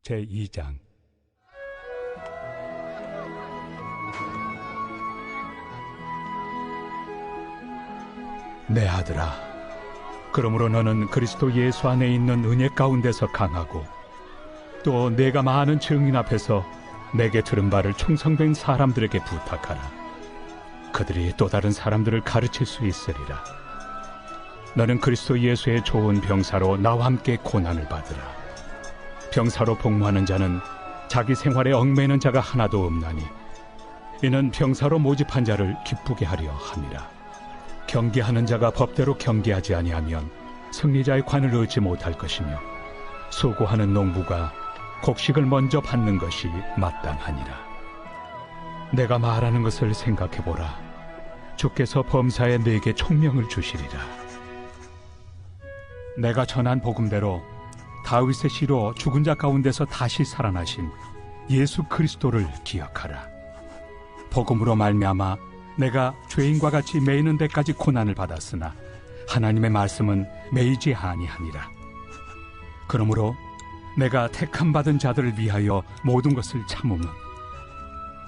제2장. 내 아들아, 그러므로 너는 그리스도 예수 안에 있는 은혜 가운데서 강하고 또 내가 많은 증인 앞에서 내게 들은 바를 충성된 사람들에게 부탁하라. 그들이 또 다른 사람들을 가르칠 수 있으리라. 너는 그리스도 예수의 좋은 병사로 나와 함께 고난을 받으라. 병사로 복무하는 자는 자기 생활에 얽매이는 자가 하나도 없나니 이는 병사로 모집한 자를 기쁘게 하려 함이라. 경계하는 자가 법대로 경계하지 아니하면 승리자의 관을 얻지 못할 것이며 수고하는 농부가 곡식을 먼저 받는 것이 마땅하니라. 내가 말하는 것을 생각해보라. 주께서 범사에 내게 총명을 주시리라. 내가 전한 복음대로 다윗의 씨로 죽은 자 가운데서 다시 살아나신 예수 그리스도를 기억하라. 복음으로 말미암아 내가 죄인과 같이 매이는 데까지 고난을 받았으나 하나님의 말씀은 매이지 아니하니라. 그러므로 내가 택함 받은 자들을 위하여 모든 것을 참으면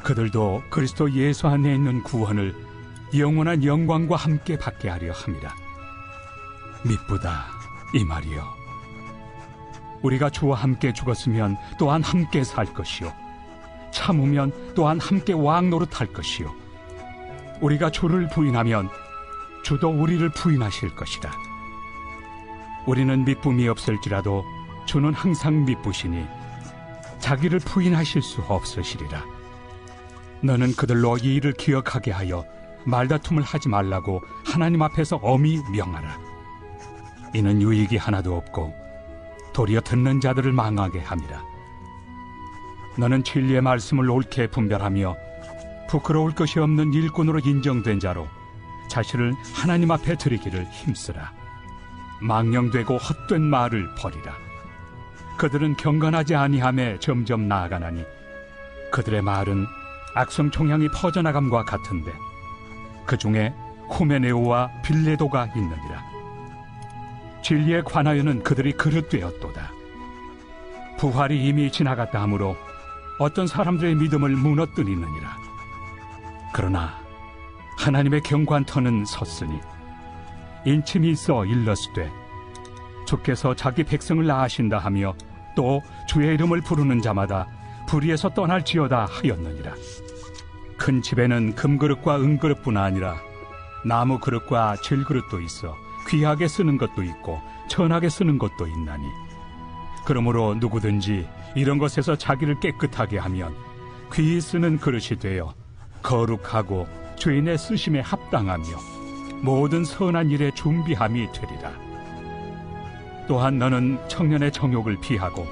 그들도 그리스도 예수 안에 있는 구원을 영원한 영광과 함께 받게 하려 함이라. 미쁘다 이 말이요, 우리가 주와 함께 죽었으면 또한 함께 살 것이요, 참으면 또한 함께 왕 노릇할 것이요, 우리가 주를 부인하면 주도 우리를 부인하실 것이라. 우리는 미쁨이 없을지라도 주는 항상 미쁘시니 자기를 부인하실 수 없으시리라. 너는 그들로 이 일을 기억하게 하여 말다툼을 하지 말라고 하나님 앞에서 엄히 명하라. 이는 유익이 하나도 없고 도리어 듣는 자들을 망하게 함이라. 너는 진리의 말씀을 옳게 분별하며 부끄러울 것이 없는 일꾼으로 인정된 자로 자신을 하나님 앞에 드리기를 힘쓰라. 망령되고 헛된 말을 버리라. 그들은 경건하지 아니함에 점점 나아가나니 그들의 말은 악성 총향이 퍼져나감과 같은데 그 중에 후메네오와 빌레도가 있느니라. 진리에 관하여는 그들이 그릇되었도다. 부활이 이미 지나갔다 하므로 어떤 사람들의 믿음을 무너뜨리느니라. 그러나 하나님의 경관터는 섰으니 인침이 있어 일렀으되 주께서 자기 백성을 낳으신다 하며 또 주의 이름을 부르는 자마다 불의에서 떠날지어다 하였느니라. 큰 집에는 금그릇과 은그릇뿐 아니라 나무 그릇과 질그릇도 있어 귀하게 쓰는 것도 있고 천하게 쓰는 것도 있나니 그러므로 누구든지 이런 것에서 자기를 깨끗하게 하면 귀히 쓰는 그릇이 되어 거룩하고 주인의 쓰심에 합당하며 모든 선한 일에 준비함이 되리라. 또한 너는 청년의 정욕을 피하고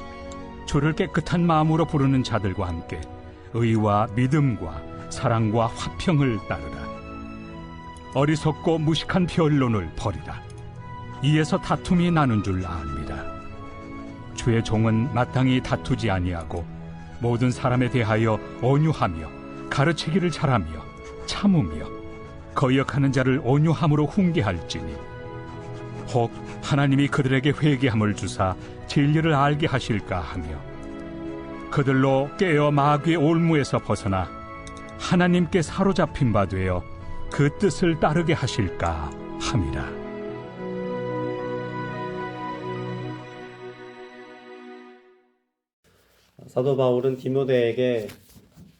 주를 깨끗한 마음으로 부르는 자들과 함께 의와 믿음과 사랑과 화평을 따르라. 어리석고 무식한 변론을 버리라. 이에서 다툼이 나는 줄 압니다. 주의 종은 마땅히 다투지 아니하고 모든 사람에 대하여 온유하며 가르치기를 잘하며 참으며 거역하는 자를 온유함으로 훈계할지니 혹 하나님이 그들에게 회개함을 주사 진리를 알게 하실까 하며 그들로 깨어 마귀의 올무에서 벗어나 하나님께 사로잡힌 바 되어 그 뜻을 따르게 하실까 함이라. 사도 바울은 디모데에게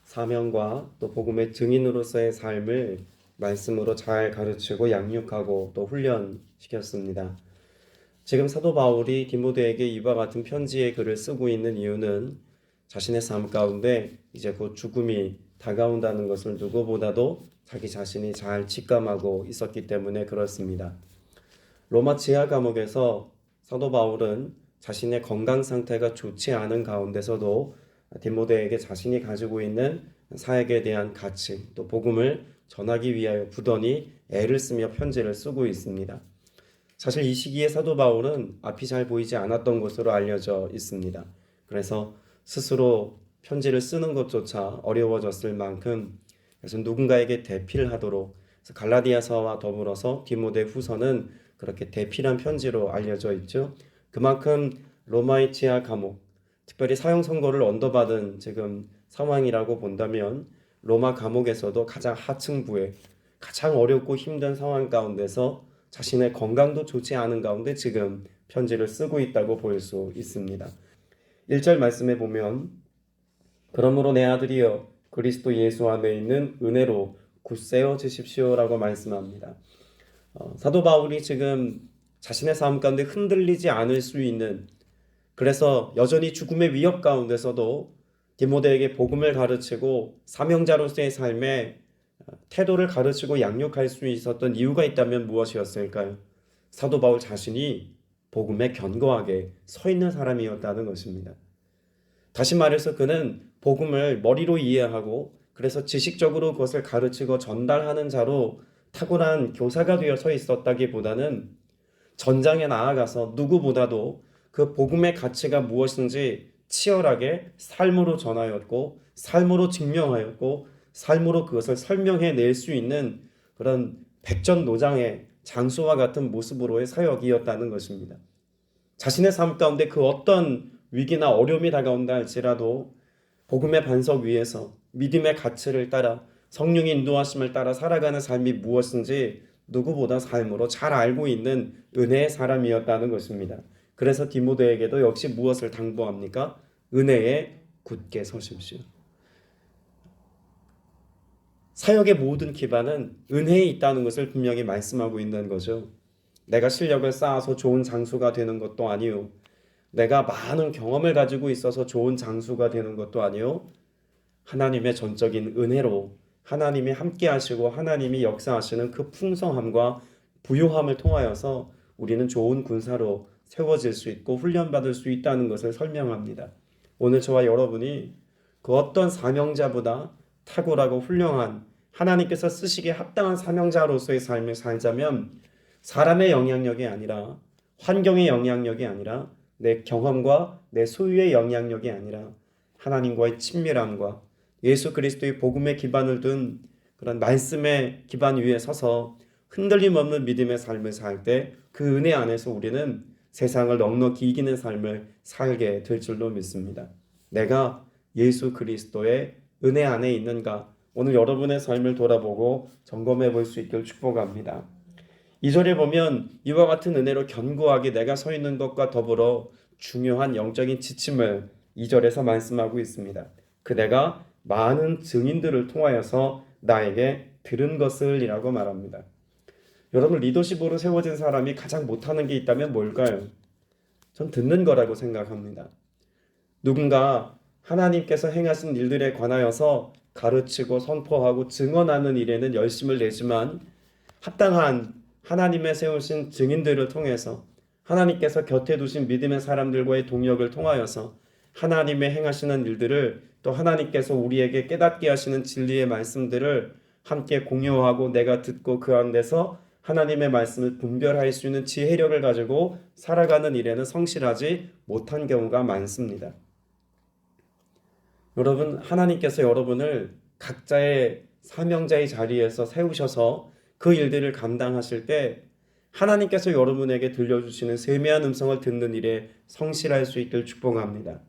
사명과 또 복음의 증인으로서의 삶을 말씀으로 잘 가르치고 양육하고 또 훈련시켰습니다. 지금 사도 바울이 디모데에게 이와 같은 편지의 글을 쓰고 있는 이유는 자신의 삶 가운데 이제 곧 죽음이 다가온다는 것을 누구보다도 자기 자신이 잘 직감하고 있었기 때문에 그렇습니다. 로마 지하 감옥에서 사도 바울은 자신의 건강 상태가 좋지 않은 가운데서도 디모데에게 자신이 가지고 있는 사역에 대한 가치 또 복음을 전하기 위하여 부단히 애를 쓰며 편지를 쓰고 있습니다. 사실 이 시기에 사도 바울은 앞이 잘 보이지 않았던 것으로 알려져 있습니다. 그래서 스스로 편지를 쓰는 것조차 어려워졌을 만큼 그래서 누군가에게 대필 하도록 갈라디아서와 더불어서 디모데 후서는 그렇게 대필한 편지로 알려져 있죠. 그만큼 로마의 지하 감옥 특별히 사형 선고를 언도받은 지금 상황이라고 본다면 로마 감옥에서도 가장 하층부에 가장 어렵고 힘든 상황 가운데서 자신의 건강도 좋지 않은 가운데 지금 편지를 쓰고 있다고 볼 수 있습니다. 1절 말씀에 보면 그러므로 내 아들이여 그리스도 예수 안에 있는 은혜로 굳세어지십시오라고 말씀합니다. 사도 바울이 지금 자신의 삶 가운데 흔들리지 않을 수 있는, 그래서 여전히 죽음의 위협 가운데서도 디모데에게 복음을 가르치고 사명자로서의 삶에 태도를 가르치고 양육할 수 있었던 이유가 있다면 무엇이었을까요? 사도 바울 자신이 복음에 견고하게 서 있는 사람이었다는 것입니다. 다시 말해서 그는 복음을 머리로 이해하고 그래서 지식적으로 그것을 가르치고 전달하는 자로 탁월한 교사가 되어 서 있었다기보다는 전장에 나아가서 누구보다도 그 복음의 가치가 무엇인지 치열하게 삶으로 전하였고 삶으로 증명하였고 삶으로 그것을 설명해 낼 수 있는 그런 백전노장의 장수와 같은 모습으로의 사역이었다는 것입니다. 자신의 삶 가운데 그 어떤 위기나 어려움이 다가온다 할지라도 복음의 반석 위에서 믿음의 가치를 따라 성령의 인도하심을 따라 살아가는 삶이 무엇인지 누구보다 삶으로 잘 알고 있는 은혜의 사람이었다는 것입니다. 그래서 디모데에게도 역시 무엇을 당부합니까? 은혜에 굳게 서십시오. 사역의 모든 기반은 은혜에 있다는 것을 분명히 말씀하고 있는 거죠. 내가 실력을 쌓아서 좋은 장수가 되는 것도 아니요, 내가 많은 경험을 가지고 있어서 좋은 장수가 되는 것도 아니요, 하나님의 전적인 은혜로 하나님이 함께 하시고 하나님이 역사하시는 그 풍성함과 부요함을 통하여서 우리는 좋은 군사로 세워질 수 있고 훈련받을 수 있다는 것을 설명합니다. 오늘 저와 여러분이 그 어떤 사명자보다 탁월하고 훌륭한 하나님께서 쓰시기에 합당한 사명자로서의 삶을 살자면 사람의 영향력이 아니라 환경의 영향력이 아니라 내 경험과 내 소유의 영향력이 아니라 하나님과의 친밀함과 예수 그리스도의 복음의 기반을 둔 그런 말씀의 기반 위에 서서 흔들림 없는 믿음의 삶을 살 때 그 은혜 안에서 우리는 세상을 넉넉히 이기는 삶을 살게 될 줄로 믿습니다. 내가 예수 그리스도의 은혜 안에 있는가? 오늘 여러분의 삶을 돌아보고 점검해 볼 수 있기를 축복합니다. 2절에 보면 이와 같은 은혜로 견고하게 내가 서 있는 것과 더불어 중요한 영적인 지침을 2절에서 말씀하고 있습니다. 그 내가 많은 증인들을 통하여서 나에게 들은 것을 이라고 말합니다. 여러분, 리더십으로 세워진 사람이 가장 못하는 게 있다면 뭘까요? 전 듣는 거라고 생각합니다. 누군가 하나님께서 행하신 일들에 관하여서 가르치고 선포하고 증언하는 일에는 열심을 내지만 합당한 하나님의 세우신 증인들을 통해서 하나님께서 곁에 두신 믿음의 사람들과의 동역을 통하여서 하나님의 행하시는 일들을 또 하나님께서 우리에게 깨닫게 하시는 진리의 말씀들을 함께 공유하고 내가 듣고 그 안에서 하나님의 말씀을 분별할 수 있는 지혜력을 가지고 살아가는 일에는 성실하지 못한 경우가 많습니다. 여러분, 하나님께서 여러분을 각자의 사명자의 자리에서 세우셔서 그 일들을 감당하실 때 하나님께서 여러분에게 들려주시는 세미한 음성을 듣는 일에 성실할 수 있기를 축복합니다.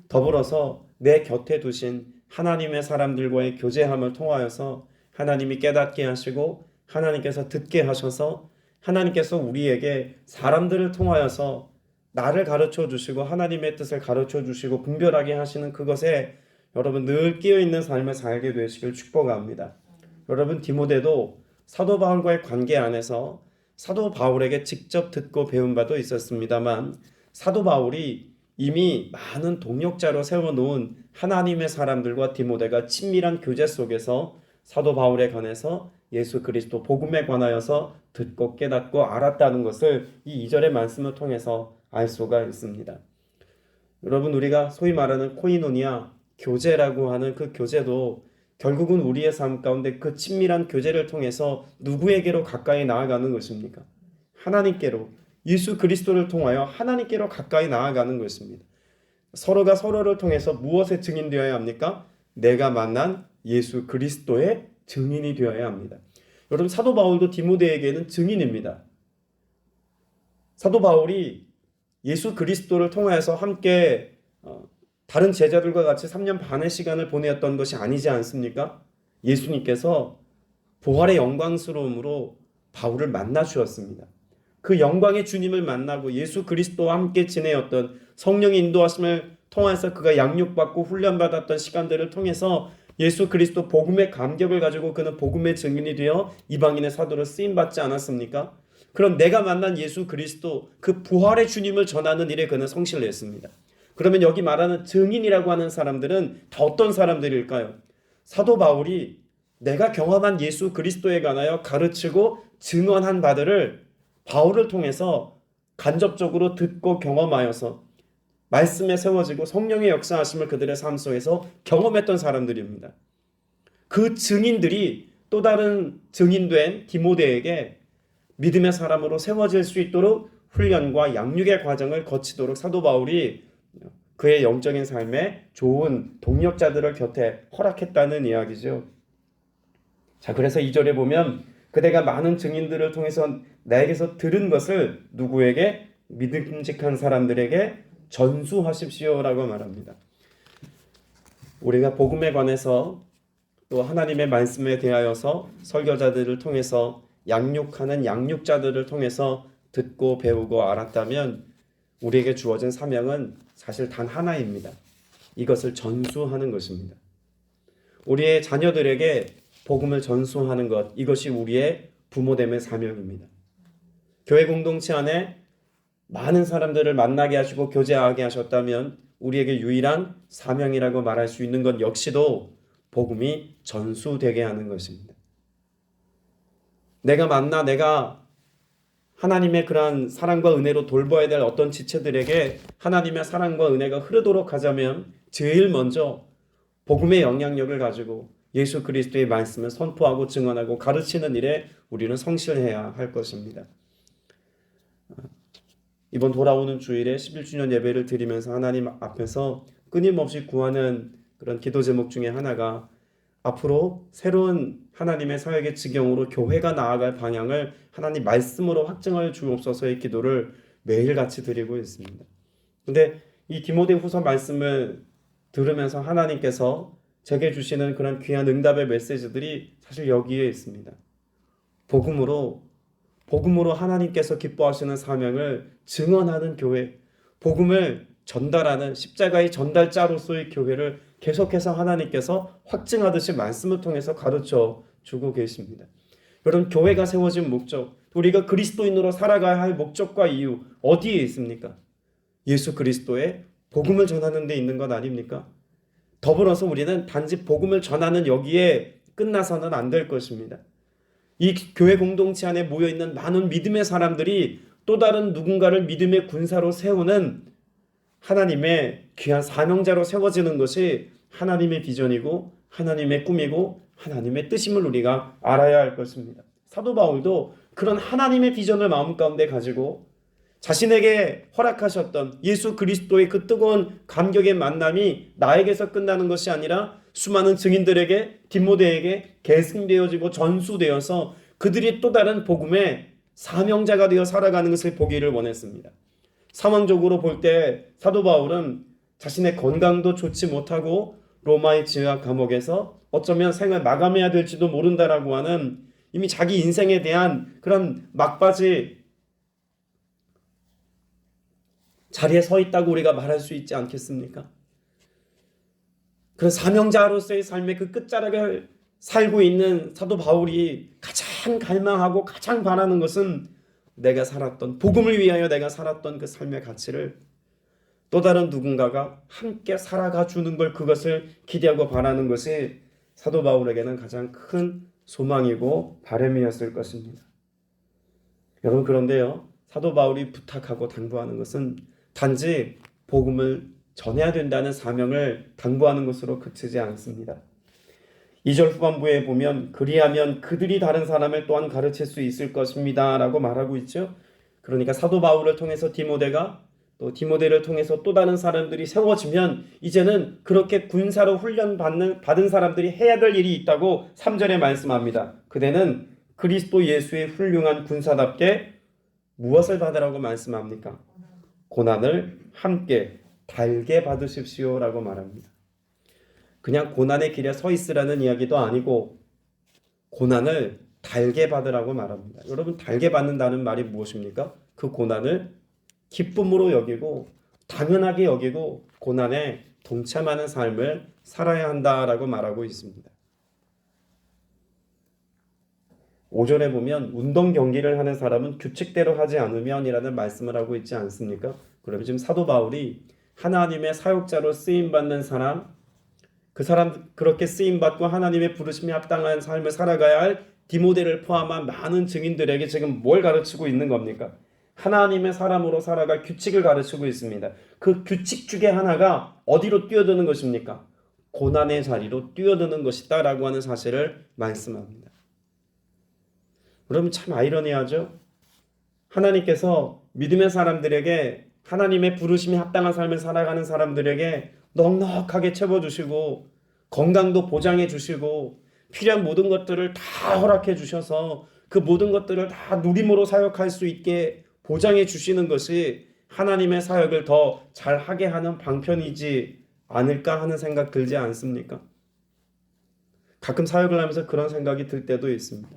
더불어서 내 곁에 두신 하나님의 사람들과의 교제함을 통하여서 하나님이 깨닫게 하시고 하나님께서 듣게 하셔서 하나님께서 우리에게 사람들을 통하여서 나를 가르쳐 주시고 하나님의 뜻을 가르쳐 주시고 분별하게 하시는 그것에 여러분 늘 끼어있는 삶을 살게 되시길 축복합니다. 여러분, 디모데도 사도 바울과의 관계 안에서 사도 바울에게 직접 듣고 배운 바도 있었습니다만 사도 바울이 이미 많은 동역자로 세워놓은 하나님의 사람들과 디모데가 친밀한 교제 속에서 사도 바울에 관해서 예수 그리스도 복음에 관하여서 듣고 깨닫고 알았다는 것을 이 2절의 말씀을 통해서 알 수가 있습니다. 여러분, 우리가 소위 말하는 코이노니아, 교제라고 하는 그 교제도 결국은 우리의 삶 가운데 그 친밀한 교제를 통해서 누구에게로 가까이 나아가는 것입니까? 하나님께로, 예수 그리스도를 통하여 하나님께로 가까이 나아가는 것입니다. 서로가 서로를 통해서 무엇의 증인되어야 합니까? 내가 만난 예수 그리스도의 증인이 되어야 합니다. 여러분, 사도 바울도 디모데에게는 증인입니다. 사도 바울이 예수 그리스도를 통하여서 함께 다른 제자들과 같이 3년 반의 시간을 보내었던 것이 아니지 않습니까? 예수님께서 부활의 영광스러움으로 바울을 만나 주었습니다. 그 영광의 주님을 만나고 예수 그리스도와 함께 지내었던 성령의 인도하심을 통해서 그가 양육받고 훈련받았던 시간들을 통해서 예수 그리스도 복음의 감격을 가지고 그는 복음의 증인이 되어 이방인의 사도로 쓰임받지 않았습니까? 그럼 내가 만난 예수 그리스도 그 부활의 주님을 전하는 일에 그는 성실을 했습니다. 그러면 여기 말하는 증인이라고 하는 사람들은 다 어떤 사람들일까요? 사도 바울이 내가 경험한 예수 그리스도에 관하여 가르치고 증언한 바들을 바울을 통해서 간접적으로 듣고 경험하여서 말씀에 세워지고 성령의 역사하심을 그들의 삶 속에서 경험했던 사람들입니다. 그 증인들이 또 다른 증인된 디모데에게 믿음의 사람으로 세워질 수 있도록 훈련과 양육의 과정을 거치도록 사도 바울이 그의 영적인 삶에 좋은 동력자들을 곁에 허락했다는 이야기죠. 자, 그래서 2절에 보면 그대가 많은 증인들을 통해서 나에게서 들은 것을 누구에게? 믿음직한 사람들에게 전수하십시오라고 말합니다. 우리가 복음에 관해서 또 하나님의 말씀에 대하여서 설교자들을 통해서 양육하는 양육자들을 통해서 듣고 배우고 알았다면 우리에게 주어진 사명은 사실 단 하나입니다. 이것을 전수하는 것입니다. 우리의 자녀들에게 복음을 전수하는 것, 이것이 우리의 부모됨의 사명입니다. 교회 공동체 안에 많은 사람들을 만나게 하시고 교제하게 하셨다면 우리에게 유일한 사명이라고 말할 수 있는 것 역시도 복음이 전수되게 하는 것입니다. 내가 하나님의 그러한 사랑과 은혜로 돌봐야 될 어떤 지체들에게 하나님의 사랑과 은혜가 흐르도록 하자면 제일 먼저 복음의 영향력을 가지고 예수 그리스도의 말씀을 선포하고 증언하고 가르치는 일에 우리는 성실해야 할 것입니다. 이번 돌아오는 주일에 11주년 예배를 드리면서 하나님 앞에서 끊임없이 구하는 그런 기도 제목 중에 하나가 앞으로 새로운 하나님의 사역의 지경으로 교회가 나아갈 방향을 하나님 말씀으로 확증하여 주옵소서의 기도를 매일같이 드리고 있습니다. 근데 이 디모데후서 말씀을 들으면서 하나님께서 제게 주시는 그런 귀한 응답의 메시지들이 사실 여기에 있습니다. 복음으로 하나님께서 기뻐하시는 사명을 증언하는 교회, 복음을 전달하는 십자가의 전달자로서의 교회를 계속해서 하나님께서 확증하듯이 말씀을 통해서 가르쳐 주고 계십니다. 여러분, 교회가 세워진 목적, 우리가 그리스도인으로 살아가야 할 목적과 이유 어디에 있습니까? 예수 그리스도의 복음을 전하는 데 있는 것 아닙니까? 더불어서 우리는 단지 복음을 전하는 여기에 끝나서는 안 될 것입니다. 이 교회 공동체 안에 모여있는 많은 믿음의 사람들이 또 다른 누군가를 믿음의 군사로 세우는 하나님의 귀한 사명자로 세워지는 것이 하나님의 비전이고 하나님의 꿈이고 하나님의 뜻임을 우리가 알아야 할 것입니다. 사도 바울도 그런 하나님의 비전을 마음 가운데 가지고 자신에게 허락하셨던 예수 그리스도의 그 뜨거운 감격의 만남이 나에게서 끝나는 것이 아니라 수많은 증인들에게 디모데에게 계승되어지고 전수되어서 그들이 또 다른 복음의 사명자가 되어 살아가는 것을 보기를 원했습니다. 상황적으로 볼 때 사도 바울은 자신의 건강도 좋지 못하고 로마의 지하 감옥에서 어쩌면 생을 마감해야 될지도 모른다라고 하는 이미 자기 인생에 대한 그런 막바지 자리에 서 있다고 우리가 말할 수 있지 않겠습니까? 그 사명자로서의 삶의 그 끝자락에 살고 있는 사도 바울이 가장 갈망하고 가장 바라는 것은 내가 살았던, 복음을 위하여 내가 살았던 그 삶의 가치를 또 다른 누군가가 함께 살아가 주는 걸, 그것을 기대하고 바라는 것이 사도 바울에게는 가장 큰 소망이고 바람이었을 것입니다. 여러분, 그런데요, 사도 바울이 부탁하고 당부하는 것은 단지 복음을 전해야 된다는 사명을 당부하는 것으로 그치지 않습니다. 2절 후반부에 보면 그리하면 그들이 다른 사람을 또한 가르칠 수 있을 것입니다 라고 말하고 있죠. 그러니까 사도 바울을 통해서 디모데가, 또 디모데를 통해서 또 다른 사람들이 세워지면 이제는 그렇게 군사로 훈련받은 사람들이 해야 될 일이 있다고 3절에 말씀합니다. 그대는 그리스도 예수의 훌륭한 군사답게 무엇을 받으라고 말씀합니까? 고난을 함께 달게 받으십시오라고 말합니다. 그냥 고난의 길에 서 있으라는 이야기도 아니고 고난을 달게 받으라고 말합니다. 여러분, 달게 받는다는 말이 무엇입니까? 그 고난을 기쁨으로 여기고 당연하게 여기고 고난에 동참하는 삶을 살아야 한다라고 말하고 있습니다. 5절에 보면 운동 경기를 하는 사람은 규칙대로 하지 않으면이라는 말씀을 하고 있지 않습니까? 그러면 지금 사도 바울이 하나님의 사역자로 쓰임받는 사람, 그 사람 그렇게 쓰임받고 하나님의 부르심에 합당한 삶을 살아가야 할 디모데를 포함한 많은 증인들에게 지금 뭘 가르치고 있는 겁니까? 하나님의 사람으로 살아갈 규칙을 가르치고 있습니다. 그 규칙 중에 하나가 어디로 뛰어드는 것입니까? 고난의 자리로 뛰어드는 것이다 라고 하는 사실을 말씀합니다. 그러면 참 아이러니하죠? 하나님께서 믿음의 사람들에게 하나님의 부르심에 합당한 삶을 살아가는 사람들에게 넉넉하게 채워주시고 건강도 보장해 주시고 필요한 모든 것들을 다 허락해 주셔서 그 모든 것들을 다 누림으로 사역할 수 있게 보장해 주시는 것이 하나님의 사역을 더 잘하게 하는 방편이지 않을까 하는 생각 들지 않습니까? 가끔 사역을 하면서 그런 생각이 들 때도 있습니다.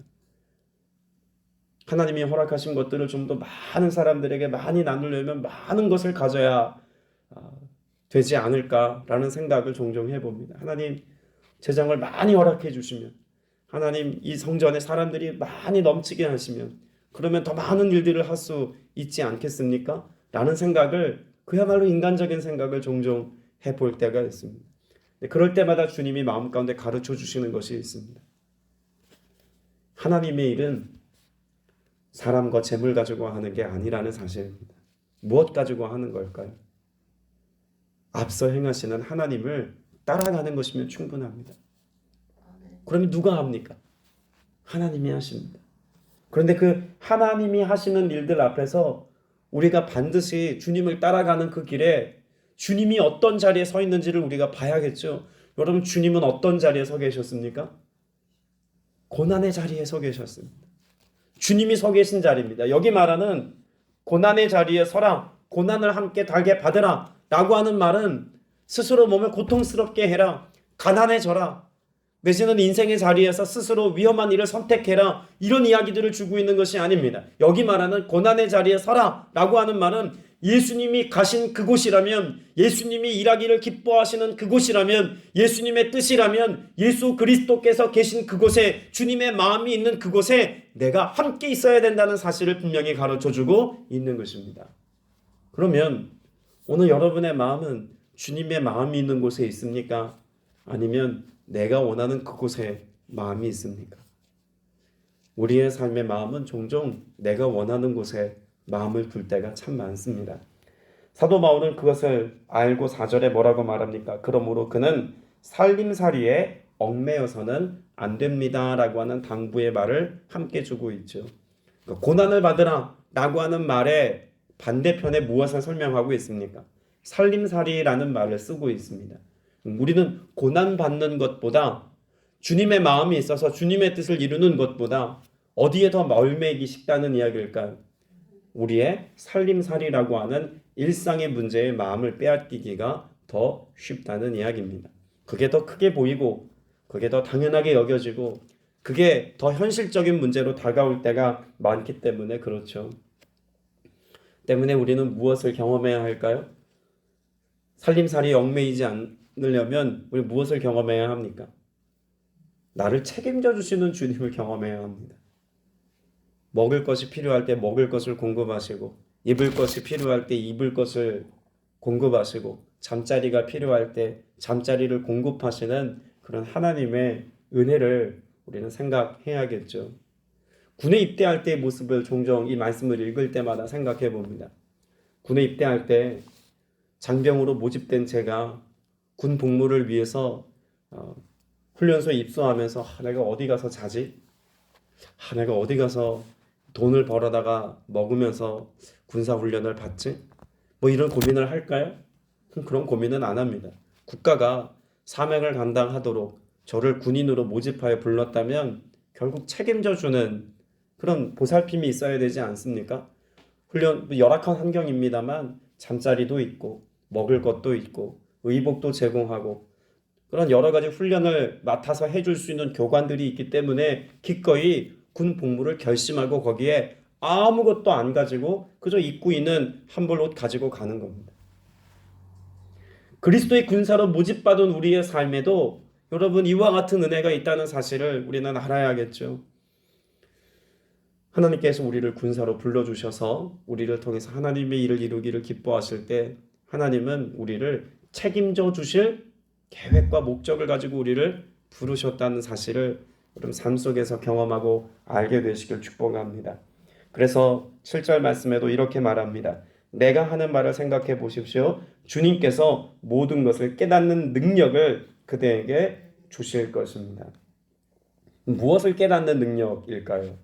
하나님이 허락하신 것들을 좀 더 많은 사람들에게 많이 나누려면 많은 것을 가져야 되지 않을까라는 생각을 종종 해봅니다. 하나님 재정을 많이 허락해 주시면, 하나님 이 성전에 사람들이 많이 넘치게 하시면 그러면 더 많은 일들을 할 수 있지 않겠습니까? 라는 생각을, 그야말로 인간적인 생각을 종종 해볼 때가 있습니다. 그럴 때마다 주님이 마음 가운데 가르쳐 주시는 것이 있습니다. 하나님의 일은 사람과 재물 가지고 하는 게 아니라는 사실입니다. 무엇 가지고 하는 걸까요? 앞서 행하시는 하나님을 따라가는 것이면 충분합니다. 그러면 누가 합니까? 하나님이 하십니다. 그런데 그 하나님이 하시는 일들 앞에서 우리가 반드시 주님을 따라가는 그 길에 주님이 어떤 자리에 서 있는지를 우리가 봐야겠죠. 여러분, 주님은 어떤 자리에 서 계셨습니까? 고난의 자리에 서 계셨습니다. 주님이 서 계신 자리입니다. 여기 말하는 고난의 자리에 서라, 고난을 함께 달게 받으라 라고 하는 말은 스스로 몸을 고통스럽게 해라, 가난해져라, 내지는 인생의 자리에서 스스로 위험한 일을 선택해라, 이런 이야기들을 주고 있는 것이 아닙니다. 여기 말하는 고난의 자리에 서라 라고 하는 말은 예수님이 가신 그곳이라면, 예수님이 일하기를 기뻐하시는 그곳이라면, 예수님의 뜻이라면, 예수 그리스도께서 계신 그곳에, 주님의 마음이 있는 그곳에 내가 함께 있어야 된다는 사실을 분명히 가르쳐주고 있는 것입니다. 그러면 오늘 여러분의 마음은 주님의 마음이 있는 곳에 있습니까? 아니면 내가 원하는 그곳에 마음이 있습니까? 우리의 삶의 마음은 종종 내가 원하는 곳에 마음을 둘 때가 참 많습니다. 사도 바울은 그것을 알고 4절에 뭐라고 말합니까? 그러므로 그는 살림살이에 얽매여서는 안 됩니다 라고 하는 당부의 말을 함께 주고 있죠. 고난을 받으라 라고 하는 말의 반대편에 무엇을 설명하고 있습니까? 살림살이라는 말을 쓰고 있습니다. 우리는 고난받는 것보다, 주님의 마음이 있어서 주님의 뜻을 이루는 것보다 어디에 더 멀매이기 쉽다는 이야기일까요? 우리의 살림살이라고 하는 일상의 문제에 마음을 빼앗기기가 더 쉽다는 이야기입니다. 그게 더 크게 보이고 그게 더 당연하게 여겨지고 그게 더 현실적인 문제로 다가올 때가 많기 때문에 그렇죠. 때문에 우리는 무엇을 경험해야 할까요? 살림살이에 얽매이지 않으려면 우리 무엇을 경험해야 합니까? 나를 책임져 주시는 주님을 경험해야 합니다. 먹을 것이 필요할 때 먹을 것을 공급하시고, 입을 것이 필요할 때 입을 것을 공급하시고, 잠자리가 필요할 때 잠자리를 공급하시는 그런 하나님의 은혜를 우리는 생각해야겠죠. 군에 입대할 때의 모습을 종종 이 말씀을 읽을 때마다 생각해 봅니다. 군에 입대할 때 장병으로 모집된 제가 군 복무를 위해서 훈련소에 입소하면서 내가 어디 가서 자지? 내가 어디 가서 돈을 벌어다가 먹으면서 군사훈련을 받지? 뭐 이런 고민을 할까요? 그런 고민은 안 합니다. 국가가 사명을 감당하도록 저를 군인으로 모집하여 불렀다면 결국 책임져주는 그런 보살핌이 있어야 되지 않습니까? 훈련, 열악한 환경입니다만 잠자리도 있고 먹을 것도 있고 의복도 제공하고 그런 여러 가지 훈련을 맡아서 해줄 수 있는 교관들이 있기 때문에 기꺼이 군 복무를 결심하고 거기에 아무것도 안 가지고 그저 입고 있는 한 벌 옷 가지고 가는 겁니다. 그리스도의 군사로 모집받은 우리의 삶에도 여러분 이와 같은 은혜가 있다는 사실을 우리는 알아야겠죠. 하나님께서 우리를 군사로 불러주셔서 우리를 통해서 하나님의 일을 이루기를 기뻐하실 때 하나님은 우리를 책임져 주실 계획과 목적을 가지고 우리를 부르셨다는 사실을 여러분 삶 속에서 경험하고 알게 되시길 축복합니다. 그래서 7절 말씀에도 이렇게 말합니다. 내가 하는 말을 생각해 보십시오. 주님께서 모든 것을 깨닫는 능력을 그대에게 주실 것입니다. 무엇을 깨닫는 능력일까요?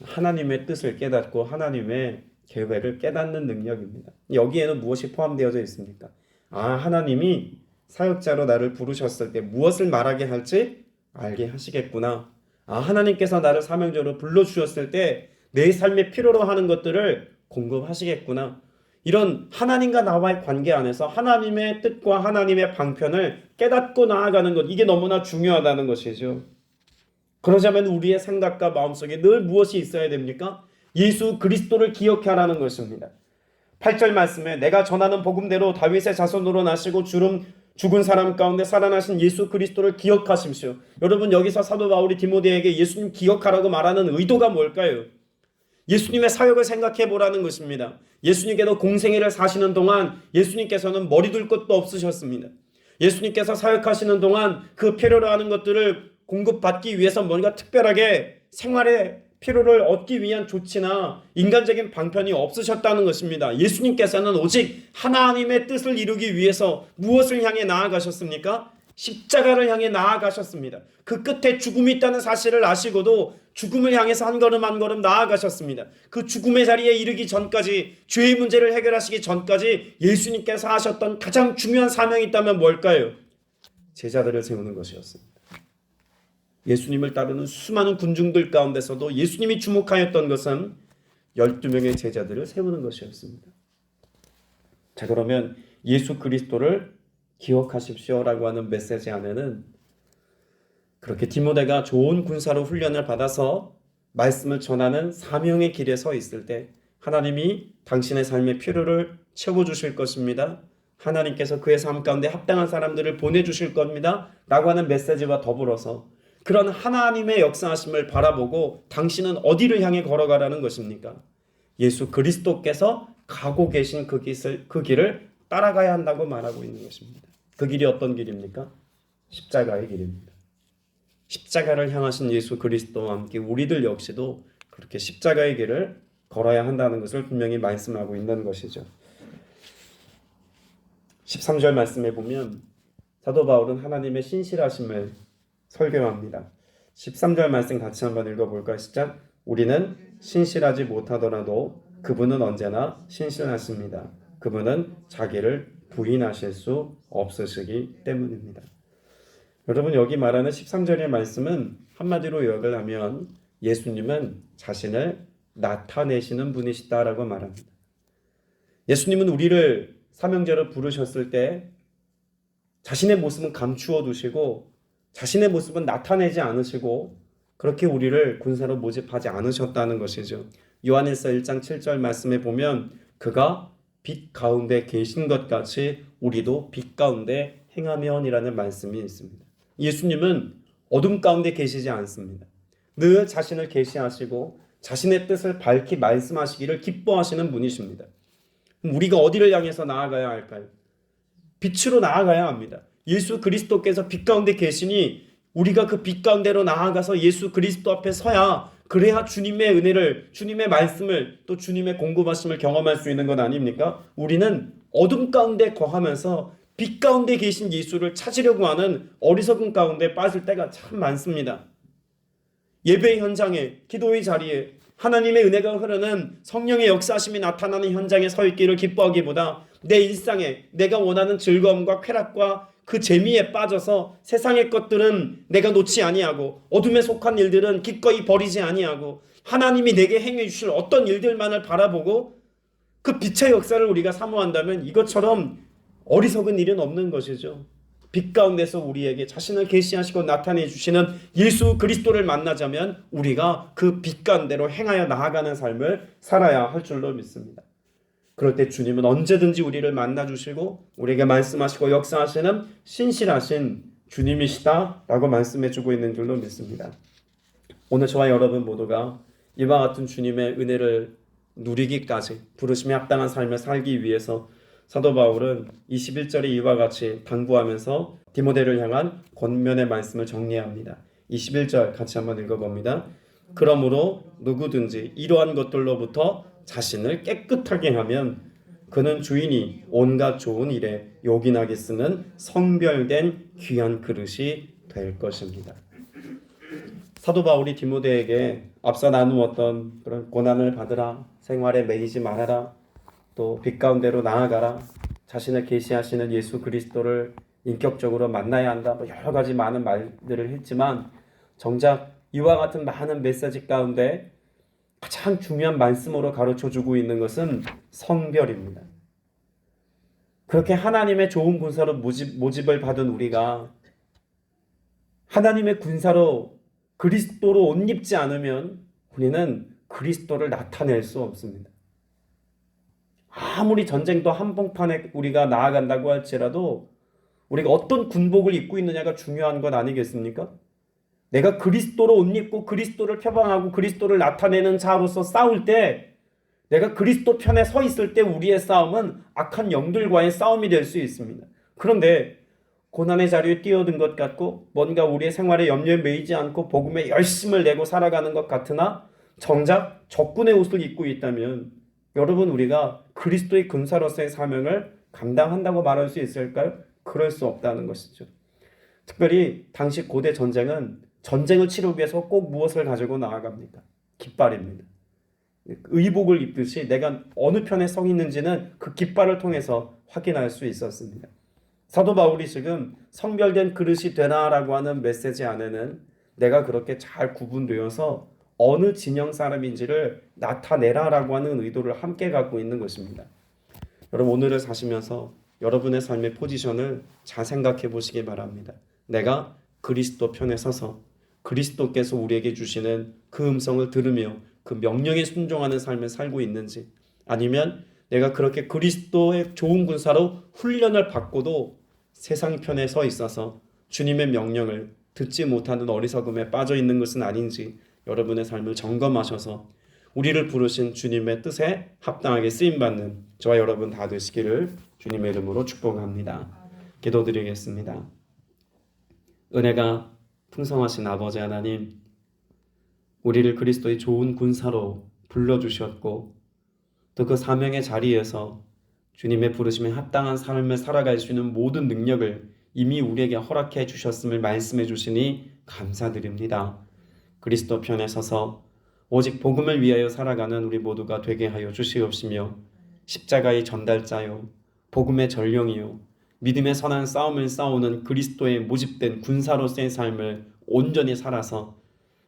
하나님의 뜻을 깨닫고 하나님의 계획을 깨닫는 능력입니다. 여기에는 무엇이 포함되어져 있습니까? 하나님이 사역자로 나를 부르셨을 때 무엇을 말하게 할지 알게 하시겠구나. 하나님께서 나를 사명자로 불러주셨을 때 내 삶에 필요로 하는 것들을 공급하시겠구나. 이런 하나님과 나와의 관계 안에서 하나님의 뜻과 하나님의 방편을 깨닫고 나아가는 것, 이게 너무나 중요하다는 것이죠. 그러자면 우리의 생각과 마음속에 늘 무엇이 있어야 됩니까? 예수 그리스도를 기억하라는 것입니다. 8절 말씀에 내가 전하는 복음대로 다윗의 자손으로 나시고 죽은 사람 가운데 살아나신 예수 그리스도를 기억하십시오. 여러분 여기서 사도 바울이 디모데에게 예수님 기억하라고 말하는 의도가 뭘까요? 예수님의 사역을 생각해 보라는 것입니다. 예수님께서 공생애를 사시는 동안 예수님께서는 머리 둘 것도 없으셨습니다. 예수님께서 사역하시는 동안 그 필요로 하는 것들을 공급받기 위해서 뭔가 특별하게 생활의 필요를 얻기 위한 조치나 인간적인 방편이 없으셨다는 것입니다. 예수님께서는 오직 하나님의 뜻을 이루기 위해서 무엇을 향해 나아가셨습니까? 십자가를 향해 나아가셨습니다. 그 끝에 죽음이 있다는 사실을 아시고도 죽음을 향해서 한 걸음 한 걸음 나아가셨습니다. 그 죽음의 자리에 이르기 전까지, 죄의 문제를 해결하시기 전까지 예수님께서 하셨던 가장 중요한 사명이 있다면 뭘까요? 제자들을 세우는 것이었습니다. 예수님을 따르는 수많은 군중들 가운데서도 예수님이 주목하였던 것은 12명의 제자들을 세우는 것이었습니다. 자, 그러면 예수 그리스도를 기억하십시오라고 하는 메시지 안에는 그렇게 디모데가 좋은 군사로 훈련을 받아서 말씀을 전하는 사명의 길에 서 있을 때 하나님이 당신의 삶의 필요를 채워주실 것입니다. 하나님께서 그의 삶 가운데 합당한 사람들을 보내주실 겁니다. 라고 하는 메시지와 더불어서 그런 하나님의 역사하심을 바라보고 당신은 어디를 향해 걸어가라는 것입니까? 예수 그리스도께서 가고 계신 그 길을 따라가야 한다고 말하고 있는 것입니다. 그 길이 어떤 길입니까? 십자가의 길입니다. 십자가를 향하신 예수 그리스도와 함께 우리들 역시도 그렇게 십자가의 길을 걸어야 한다는 것을 분명히 말씀하고 있는 것이죠. 13절 말씀에 보면 사도 바울은 하나님의 신실하심을 설교합니다. 13절 말씀 같이 한번 읽어볼까요? 시작. 우리는 신실하지 못하더라도 그분은 언제나 신실하십니다. 그분은 자기를 부인하실 수 없으시기 때문입니다. 여러분 여기 말하는 13절의 말씀은 한마디로 요약을 하면 예수님은 자신을 나타내시는 분이시다라고 말합니다. 예수님은 우리를 사명자로 부르셨을 때 자신의 모습은 감추어 두시고 자신의 모습은 나타내지 않으시고 그렇게 우리를 군사로 모집하지 않으셨다는 것이죠. 요한일서 1장 7절 말씀에 보면 그가 빛 가운데 계신 것 같이 우리도 빛 가운데 행하면이라는 말씀이 있습니다. 예수님은 어둠 가운데 계시지 않습니다. 늘 자신을 계시하시고 자신의 뜻을 밝히 말씀하시기를 기뻐하시는 분이십니다. 우리가 어디를 향해서 나아가야 할까요? 빛으로 나아가야 합니다. 예수 그리스도께서 빛 가운데 계시니 우리가 그 빛 가운데로 나아가서 예수 그리스도 앞에 서야 그래야 주님의 은혜를, 주님의 말씀을, 또 주님의 공급하심을 경험할 수 있는 것 아닙니까? 우리는 어둠 가운데 거하면서 빛 가운데 계신 예수를 찾으려고 하는 어리석은 가운데 빠질 때가 참 많습니다. 예배의 현장에, 기도의 자리에 하나님의 은혜가 흐르는 성령의 역사심이 나타나는 현장에 서 있기를 기뻐하기보다 내 일상에 내가 원하는 즐거움과 쾌락과 그 재미에 빠져서 세상의 것들은 내가 놓지 아니하고 어둠에 속한 일들은 기꺼이 버리지 아니하고 하나님이 내게 행해 주실 어떤 일들만을 바라보고 그 빛의 역사를 우리가 사모한다면 이것처럼 어리석은 일은 없는 것이죠. 빛 가운데서 우리에게 자신을 계시하시고 나타내 주시는 예수 그리스도를 만나자면 우리가 그 빛 가운데로 행하여 나아가는 삶을 살아야 할 줄로 믿습니다. 그럴 때 주님은 언제든지 우리를 만나 주시고 우리에게 말씀하시고 역사하시는 신실하신 주님이시다라고 말씀해 주고 있는 줄로 믿습니다. 오늘 저와 여러분 모두가 이와 같은 주님의 은혜를 누리기까지 부르심에 합당한 삶을 살기 위해서 사도 바울은 21절에 이와 같이 당부하면서 디모데를 향한 권면의 말씀을 정리합니다. 21절 같이 한번 읽어봅니다. 그러므로 누구든지 이러한 것들로부터 자신을 깨끗하게 하면 그는 주인이 온갖 좋은 일에 요긴하게 쓰는 성별된 귀한 그릇이 될 것입니다. 사도 바울이 디모데에게 앞서 나누었던 그런 고난을 받으라, 생활에 매이지 말아라, 또 빛 가운데로 나아가라, 자신을 계시하시는 예수 그리스도를 인격적으로 만나야 한다, 여러 가지 많은 말들을 했지만 정작 이와 같은 많은 메시지 가운데 가장 중요한 말씀으로 가르쳐주고 있는 것은 성별입니다. 그렇게 하나님의 좋은 군사로 모집을 받은 우리가 하나님의 군사로 그리스도로 옷 입지 않으면 우리는 그리스도를 나타낼 수 없습니다. 아무리 전쟁도 한복판에 우리가 나아간다고 할지라도 우리가 어떤 군복을 입고 있느냐가 중요한 것 아니겠습니까? 내가 그리스도로 옷 입고 그리스도를 표방하고 그리스도를 나타내는 자로서 싸울 때, 내가 그리스도 편에 서 있을 때 우리의 싸움은 악한 영들과의 싸움이 될 수 있습니다. 그런데 고난의 자리에 뛰어든 것 같고 뭔가 우리의 생활에 염려에 매이지 않고 복음에 열심을 내고 살아가는 것 같으나 정작 적군의 옷을 입고 있다면 여러분, 우리가 그리스도의 군사로서의 사명을 감당한다고 말할 수 있을까요? 그럴 수 없다는 것이죠. 특별히 당시 고대 전쟁은 전쟁을 치르기 위해서 꼭 무엇을 가지고 나아갑니까? 깃발입니다. 의복을 입듯이 내가 어느 편에 서 있는지는 그 깃발을 통해서 확인할 수 있었습니다. 사도 바울이 지금 성별된 그릇이 되라라고 하는 메시지 안에는 내가 그렇게 잘 구분되어서 어느 진영 사람인지를 나타내라라고 하는 의도를 함께 갖고 있는 것입니다. 여러분, 오늘을 사시면서 여러분의 삶의 포지션을 잘 생각해 보시기 바랍니다. 내가 그리스도 편에 서서 그리스도께서 우리에게 주시는 그 음성을 들으며 그 명령에 순종하는 삶을 살고 있는지, 아니면 내가 그렇게 그리스도의 좋은 군사로 훈련을 받고도 세상 편에 서 있어서 주님의 명령을 듣지 못하는 어리석음에 빠져 있는 것은 아닌지 여러분의 삶을 점검하셔서 우리를 부르신 주님의 뜻에 합당하게 쓰임받는 저와 여러분 다 되시기를 주님의 이름으로 축복합니다. 기도드리겠습니다. 은혜가 풍성하신 아버지 하나님, 우리를 그리스도의 좋은 군사로 불러주셨고 또 그 사명의 자리에서 주님의 부르심에 합당한 삶을 살아갈 수 있는 모든 능력을 이미 우리에게 허락해 주셨음을 말씀해 주시니 감사드립니다. 그리스도 편에 서서 오직 복음을 위하여 살아가는 우리 모두가 되게 하여 주시옵시며, 십자가의 전달자요 복음의 전령이요 믿음의 선한 싸움을 싸우는 그리스도의 모집된 군사로서의 삶을 온전히 살아서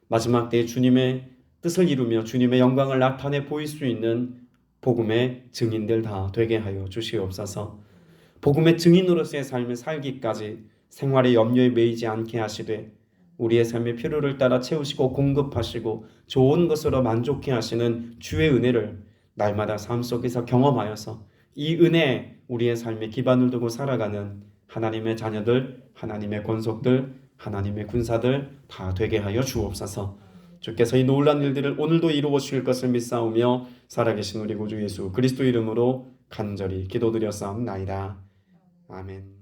마지막 때에 주님의 뜻을 이루며 주님의 영광을 나타내 보일 수 있는 복음의 증인들 다 되게 하여 주시옵소서. 복음의 증인으로서의 삶을 살기까지 생활의 염려에 매이지 않게 하시되 우리의 삶의 필요를 따라 채우시고 공급하시고 좋은 것으로 만족해 하시는 주의 은혜를 날마다 삶 속에서 경험하여서 이 은혜에 우리의 삶의 기반을 두고 살아가는 하나님의 자녀들, 하나님의 권속들, 하나님의 군사들 다 되게 하여 주옵소서. 주께서 이 놀라운 일들을 오늘도 이루어 주실 것을 믿사오며 살아계신 우리 구주 예수 그리스도 이름으로 간절히 기도드렸사옵나이다. 아멘.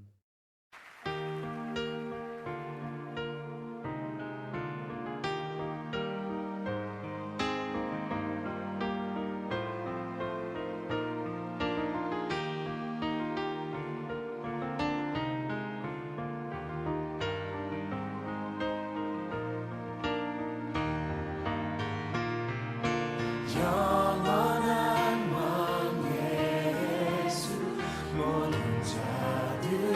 영원한 왕 예수, 모든 자들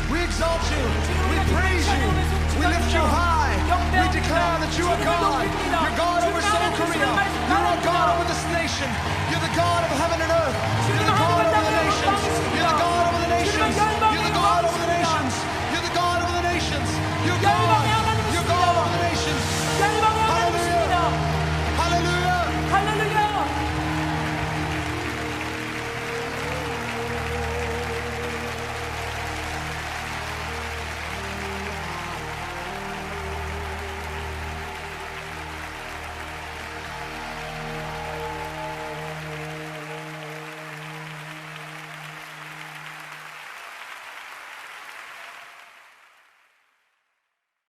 We exalt you. We praise you. We lift you high. We declare that you are God. You're God over South Korea. You're our God over this nation. You're the God of heaven and earth. You're the God over the nations. You're the God over the nations. You're the God over the nations. You're the God over the nations. You're God